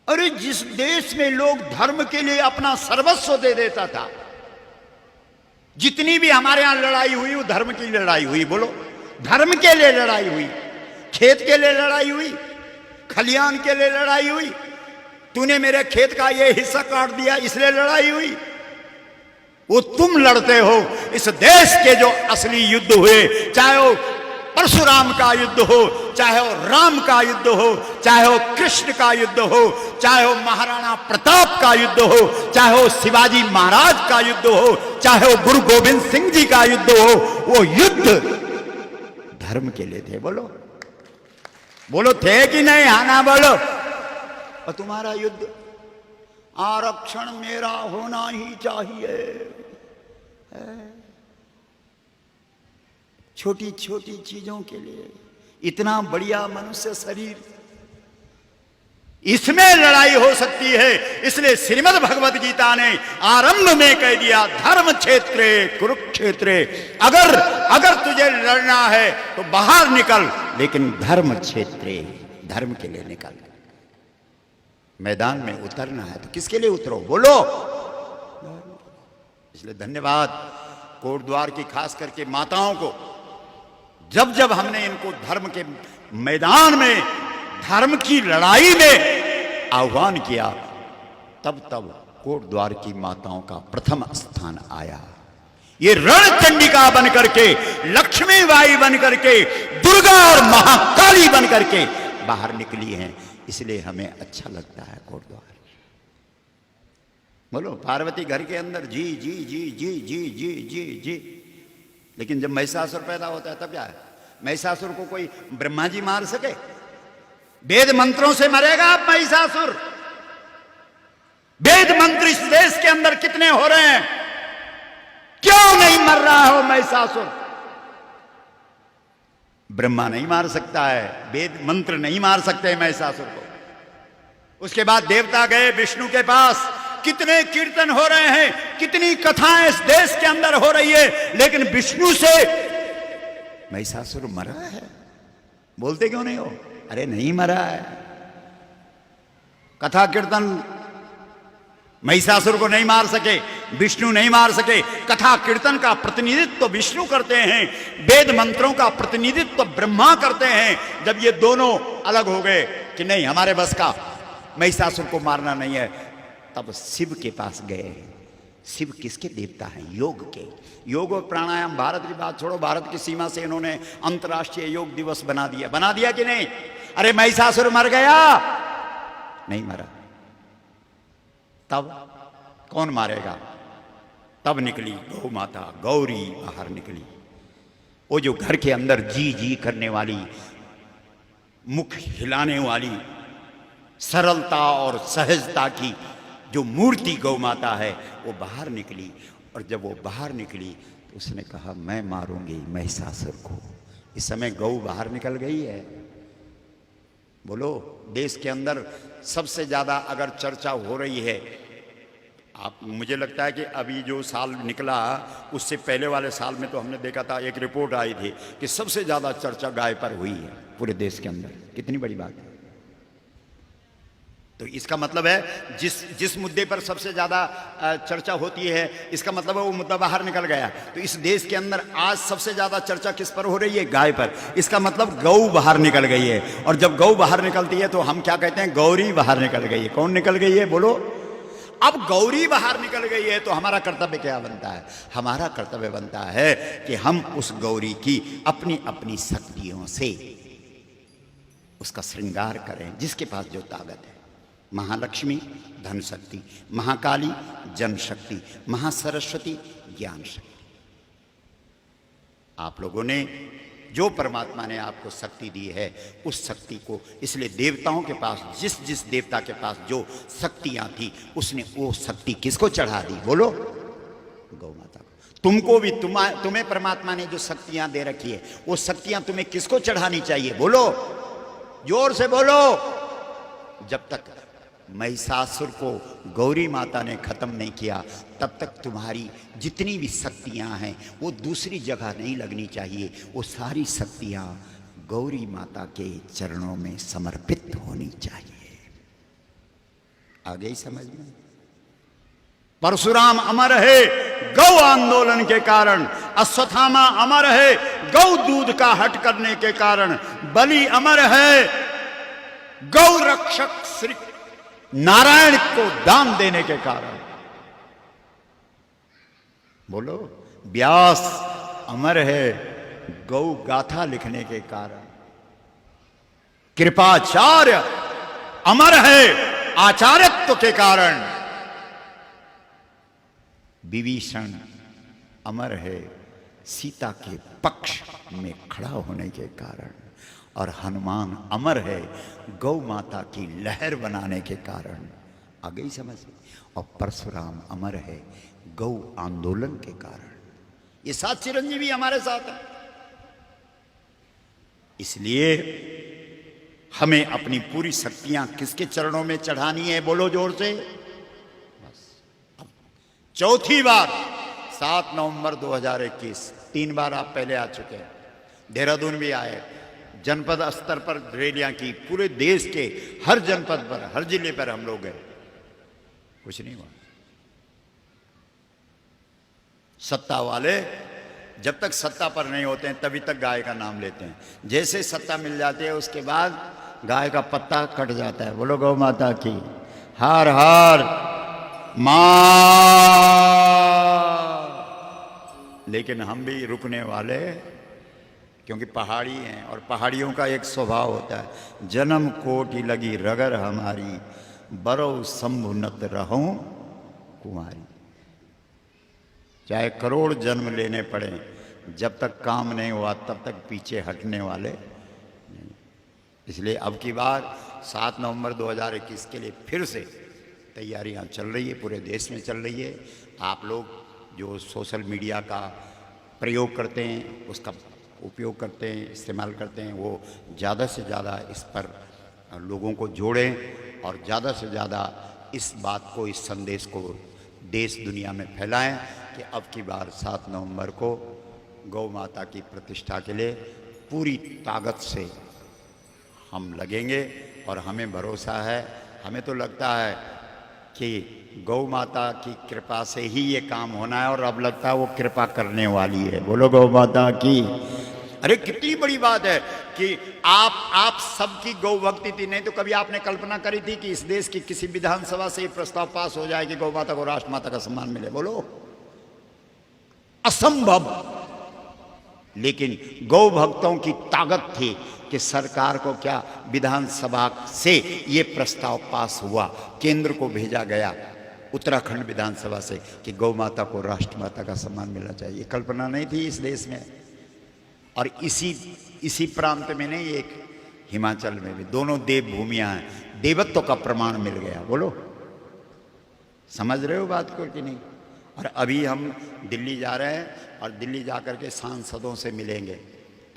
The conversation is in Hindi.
अरे जिस देश में लोग धर्म के लिए अपना सर्वस्व दे देता था, जितनी भी हमारे यहां लड़ाई हुई वो धर्म की लड़ाई हुई। बोलो, धर्म के लिए लड़ाई हुई, खेत के लिए लड़ाई हुई, खलियान के लिए लड़ाई हुई, तूने मेरे खेत का ये हिस्सा काट दिया इसलिए लड़ाई हुई। वो तुम लड़ते हो। इस देश के जो असली युद्ध हुए, चाहे वो परशुराम का युद्ध हो, चाहे वो राम का युद्ध हो, चाहे वो कृष्ण का युद्ध हो, चाहे वो महाराणा प्रताप का युद्ध हो, चाहे वो शिवाजी महाराज का युद्ध हो, चाहे वो गुरु गोविंद सिंह जी का युद्ध हो, वो युद्ध धर्म के लिए थे। बोलो बोलो, थे कि नहीं? हाँ ना बोलो। और तुम्हारा युद्ध आरक्षण मेरा होना ही चाहिए, छोटी छोटी चीजों के लिए इतना बढ़िया मनुष्य शरीर, इसमें लड़ाई हो सकती है। इसलिए श्रीमद् भगवद गीता ने आरंभ में कह दिया, धर्म क्षेत्रे कुरुक्षेत्रे। अगर तुझे लड़ना है तो बाहर निकल, लेकिन धर्म क्षेत्रे, धर्म के लिए निकल। मैदान में उतरना है तो किसके लिए उतरो? बोलो। इसलिए धन्यवाद कोटद्वार की खास करके माताओं को, जब जब हमने इनको धर्म के मैदान में, धर्म की लड़ाई में आह्वान किया, तब तब कोटद्वार की माताओं का प्रथम स्थान आया। ये रणचंडिका बन करके, लक्ष्मीबाई बन करके, दुर्गा और महाकाली बन करके बाहर निकली हैं। इसलिए हमें अच्छा लगता है कोटद्वार। बोलो, पार्वती घर के अंदर जी जी जी जी जी जी जी जी। लेकिन जब महिषासुर पैदा होता है तब क्या है? महिषासुर को कोई ब्रह्मा जी मार सके? वेद मंत्रों से मरेगा अब महिषासुर। वेद मंत्र इस देश के अंदर कितने हो रहे हैं, क्यों नहीं मर रहा हो महिषासुर? ब्रह्मा नहीं मार सकता है, वेद मंत्र नहीं मार सकते महिषासुर को। उसके बाद देवता गए विष्णु के पास, कितने कीर्तन हो रहे हैं, कितनी कथाएं इस देश के अंदर हो रही है, लेकिन विष्णु से महिषासुर मरा है। बोलते क्यों नहीं हो? अरे नहीं मरा है। कथा कीर्तन महिषासुर को नहीं मार सके, विष्णु नहीं मार सके। कथा कीर्तन का प्रतिनिधित्व विष्णु करते हैं, वेद मंत्रों का प्रतिनिधित्व ब्रह्मा करते हैं। जब ये दोनों अलग हो गए कि नहीं हमारे बस का, महिषासुर को मारना नहीं है, तब शिव के पास गए। शिव किसके देवता हैं? योग के। योग और प्राणायाम, भारत की बात छोड़ो, भारत की सीमा से इन्होंने अंतर्राष्ट्रीय योग दिवस बना दिया। बना दिया कि नहीं? अरे महिषासुर मर गया? नहीं मरा। तब कौन मारेगा? तब निकली गौ माता गौरी बाहर निकली। वो जो घर के अंदर जी जी करने वाली, मुख हिलाने वाली, सरलता और सहजता की जो मूर्ति गौ माता है, वो बाहर निकली। और जब वो बाहर निकली तो उसने कहा, मैं मारूंगी महिषासुर को। इस समय गौ बाहर निकल गई है। बोलो, देश के अंदर सबसे ज्यादा अगर चर्चा हो रही है, आप, मुझे लगता है कि अभी जो साल निकला उससे पहले वाले साल में तो हमने देखा था, एक रिपोर्ट आई थी कि सबसे ज्यादा चर्चा गाय पर हुई है पूरे देश के अंदर। कितनी बड़ी बात है। तो इसका मतलब है जिस मुद्दे पर सबसे ज्यादा चर्चा होती है, इसका मतलब है वो मुद्दा बाहर निकल गया। तो इस देश के अंदर आज सबसे ज्यादा चर्चा किस पर हो रही है? गाय पर। इसका मतलब गौ बाहर निकल गई है। और जब गौ बाहर निकलती है तो हम क्या कहते हैं? गौरी बाहर निकल गई है। कौन निकल गई है? बोलो। अब गौरी बाहर निकल गई है तो हमारा कर्तव्य क्या बनता है? हमारा कर्तव्य बनता है कि हम उस गौरी की अपनी अपनी शक्तियों से उसका श्रृंगार करें। जिसके पास जो ताकत है, महालक्ष्मी धन शक्ति, महाकाली जन शक्ति, महासरस्वती ज्ञान शक्ति। आप लोगों ने जो परमात्मा ने आपको शक्ति दी है, उस शक्ति को, इसलिए देवताओं के पास जिस जिस देवता के पास जो शक्तियां थी, उसने वो शक्ति किसको चढ़ा दी? बोलो, गौ माता को। तुमको भी तुम्हें परमात्मा ने जो शक्तियां दे रखी है, वो शक्तियां तुम्हें किसको चढ़ानी चाहिए? बोलो, जोर से बोलो। जब तक महिषासुर को गौरी माता ने खत्म नहीं किया, तब तक तुम्हारी जितनी भी शक्तियां हैं वो दूसरी जगह नहीं लगनी चाहिए। वो सारी शक्तियां गौरी माता के चरणों में समर्पित होनी चाहिए। आ गई समझ में? परशुराम अमर है गौ आंदोलन के कारण, अश्वत्थामा अमर है गौ दूध का हट करने के कारण, बलि अमर है गौ रक्षक श्री नारायण को दान देने के कारण। बोलो, व्यास अमर है गौ गाथा लिखने के कारण, कृपाचार्य अमर है आचार्यत्व के कारण, विभीषण अमर है सीता के पक्ष में खड़ा होने के कारण, और हनुमान अमर है गौ माता की लहर बनाने के कारण। आ गई समझ? और परशुराम अमर है गौ आंदोलन के कारण। ये 7 चिरंजीवी हमारे साथ हैं। इसलिए हमें अपनी पूरी शक्तियां किसके चरणों में चढ़ानी है? बोलो जोर से। बस अब चौथी बार 7 नवंबर 2021, 3 बार आप पहले आ चुके हैं, देहरादून भी आए, जनपद स्तर पर रैलियां की, पूरे देश के हर जनपद पर, हर जिले पर हम लोग गए, कुछ नहीं हुआ। सत्ता वाले जब तक सत्ता पर नहीं होते हैं तभी तक गाय का नाम लेते हैं, जैसे सत्ता मिल जाती है उसके बाद गाय का पत्ता कट जाता है। बोलो गौ माता की हर हर मां। लेकिन हम भी रुकने वाले, क्योंकि पहाड़ी हैं और पहाड़ियों का एक स्वभाव होता है, जन्म कोटि लगी रगर हमारी, बरो शंभु नत रहूं कुमारी। चाहे करोड़ जन्म लेने पड़े, जब तक काम नहीं हुआ तब तक पीछे हटने वाले नहीं। इसलिए अब की बार 7 नवंबर 2021 के लिए फिर से तैयारियां चल रही है, पूरे देश में चल रही है। आप लोग जो सोशल मीडिया का प्रयोग करते हैं, उसका उपयोग करते हैं, इस्तेमाल करते हैं, वो ज़्यादा से ज़्यादा इस पर लोगों को जोड़ें और ज़्यादा से ज़्यादा इस बात को, इस संदेश को देश दुनिया में फैलाएं कि अब की बार 7 नवंबर को गौ माता की प्रतिष्ठा के लिए पूरी ताकत से हम लगेंगे। और हमें भरोसा है, हमें तो लगता है कि गौ माता की कृपा से ही ये काम होना है, और अब लगता है वो कृपा करने वाली है। बोलो गौ माता की। अरे कितनी बड़ी बात है कि आप सबकी गौ भक्ति थी, नहीं तो कभी आपने कल्पना करी थी कि इस देश की किसी विधानसभा से ये प्रस्ताव पास हो जाए कि गौ माता को राष्ट्रमाता का सम्मान मिले? बोलो, असंभव। लेकिन गौ भक्तों की ताकत थी कि सरकार को क्या, विधानसभा से ये प्रस्ताव पास हुआ, केंद्र को भेजा गया उत्तराखंड विधानसभा से कि गौ माता को राष्ट्रमाता का सम्मान मिलना चाहिए। कल्पना नहीं थी इस देश में। और इसी प्रांत में नहीं, एक हिमाचल में भी, दोनों देव भूमियां हैं, देवत्व का प्रमाण मिल गया। बोलो, समझ रहे हो बात को कि नहीं? और अभी हम दिल्ली जा रहे हैं और दिल्ली जाकर के सांसदों से मिलेंगे।